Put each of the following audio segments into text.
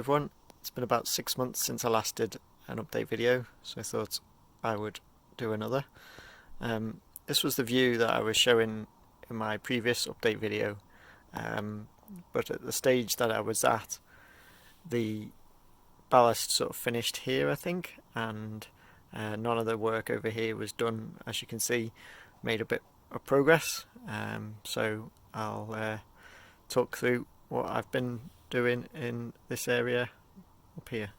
everyone. It's been about 6 months since I last did an update video, so I thought I would do another. This was the view that I was showing in my previous update video, but at the stage that I was at, the ballast sort of finished here, I think, and none of the work over here was done. As you can see, made a bit of progress, so I'll talk through what I've been doing in this area up here.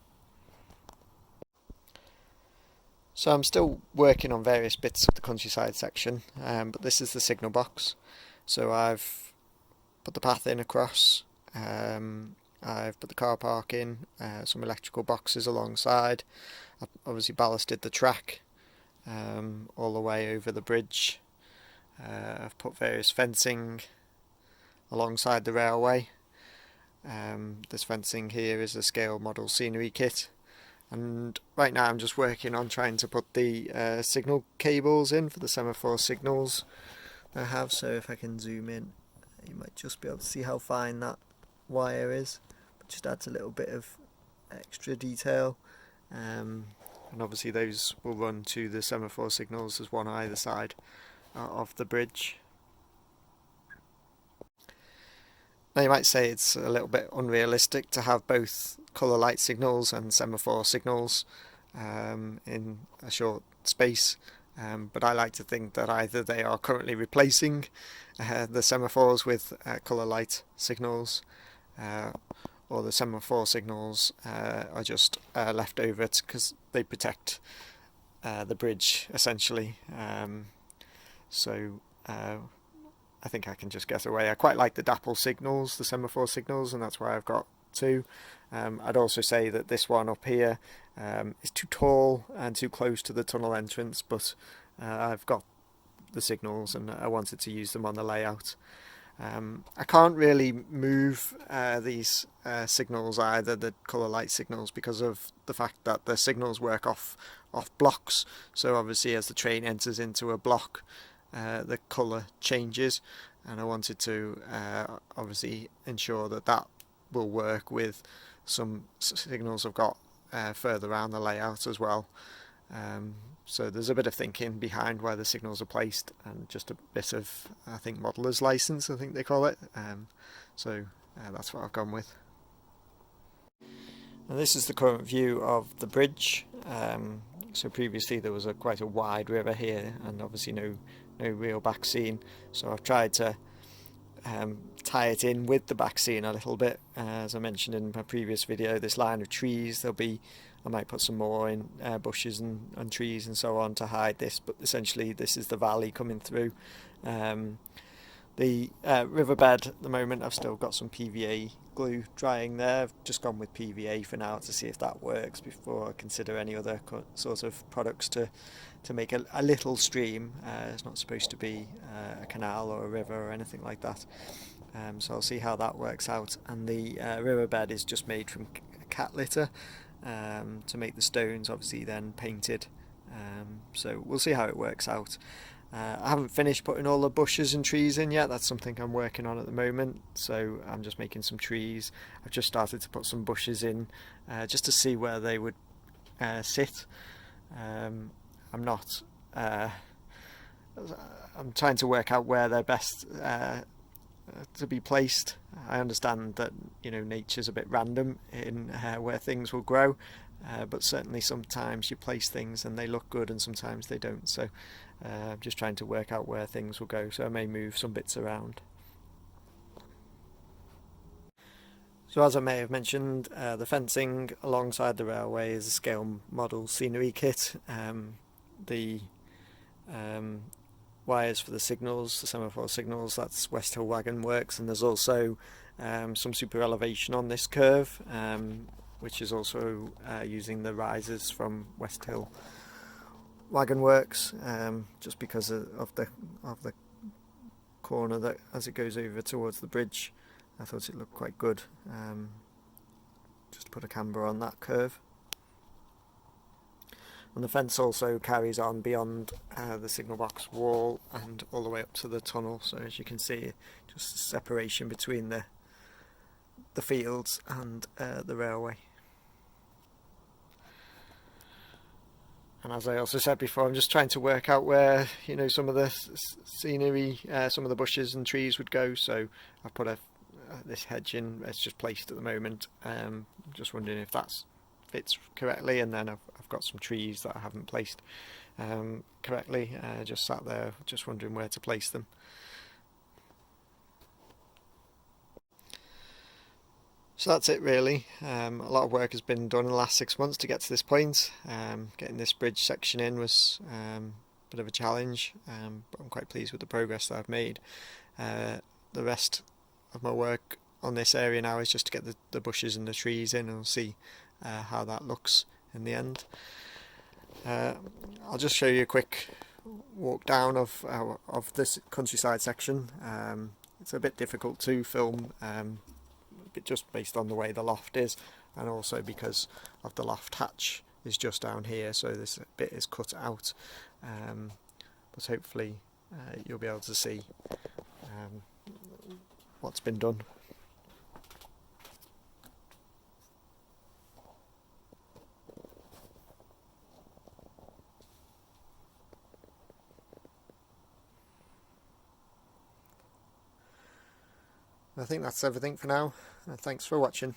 So I'm still working on various bits of the countryside section, but this is the signal box. So I've put the path in across, I've put the car park in, some electrical boxes alongside. I've obviously ballasted the track all the way over the bridge. I've put various fencing alongside the railway. This fencing here is a scale model scenery kit, and right now I'm just working on trying to put the signal cables in for the semaphore signals I have. So if I can zoom in, you might just be able to see how fine that wire is, but just adds a little bit of extra detail, and obviously those will run to the semaphore signals. There's one on either side of the bridge. Now you might say it's a little bit unrealistic to have both colour light signals and semaphore signals in a short space, but I like to think that either they are currently replacing the semaphores with colour light signals, or the semaphore signals are just left over because they protect the bridge essentially. I think I can just get away. I quite like the dapple signals, the semaphore signals, and that's why I've got two. I'd also say that this one up here is too tall and too close to the tunnel entrance, but I've got the signals and I wanted to use them on the layout. I can't really move these signals either, the colour light signals, because of the fact that the signals work off blocks. So obviously as the train enters into a block, the colour changes, and I wanted to obviously ensure that that will work with some signals I've got further around the layout as well. So there's a bit of thinking behind where the signals are placed, and just a bit of, I think, modeller's license, I think they call it. So that's what I've gone with. And this is the current view of the bridge. So previously there was quite a wide river here, and obviously no real back scene, so I've tried to tie it in with the back scene a little bit. As I mentioned in my previous video, this line of trees, I might put some more in, bushes and trees and so on to hide this, but essentially this is the valley coming through. The riverbed at the moment, I've still got some PVA glue drying there. I've just gone with PVA for now to see if that works before I consider any other sort of products to make a little stream. It's not supposed to be a canal or a river or anything like that. So I'll see how that works out. And the riverbed is just made from cat litter to make the stones obviously then painted. So we'll see how it works out. I haven't finished putting all the bushes and trees in yet. That's something I'm working on at the moment, so I'm just making some trees. I've just started to put some bushes in just to see where they would sit. I'm trying to work out where they're best to be placed. I understand that, you know, nature's a bit random in where things will grow, but certainly sometimes you place things and they look good and sometimes they don't. So I'm just trying to work out where things will go, so I may move some bits around. So as I may have mentioned, the fencing alongside the railway is a scale model scenery kit. The wires for the signals, the semaphore signals, that's West Hill Wagon Works, and there's also some Superelevation on this curve, which is also using the risers from West Hill Wagon Works, just because of the corner that as it goes over towards the bridge. I thought it looked quite good, just to put a camber on that curve. And the fence also carries on beyond the signal box wall and all the way up to the tunnel, so as you can see, just separation between the fields and the railway. And as I also said before, I'm just trying to work out where, you know, some of the scenery, some of the bushes and trees would go. So I've put this hedge in. It's just placed at the moment. Just wondering if that fits correctly. And then I've got some trees that I haven't placed correctly. Just sat there, just wondering where to place them. So that's it really. A lot of work has been done in the last 6 months to get to this point. Getting this bridge section in was a bit of a challenge, but I'm quite pleased with the progress that I've made. The rest of my work on this area now is just to get the bushes and the trees in, and we'll see how that looks in the end. I'll just show you a quick walk down of this countryside section. It's a bit difficult to film, just based on the way the loft is, and also because of the loft hatch is just down here, so this bit is cut out, but hopefully you'll be able to see what's been done. I think that's everything for now. Thanks for watching.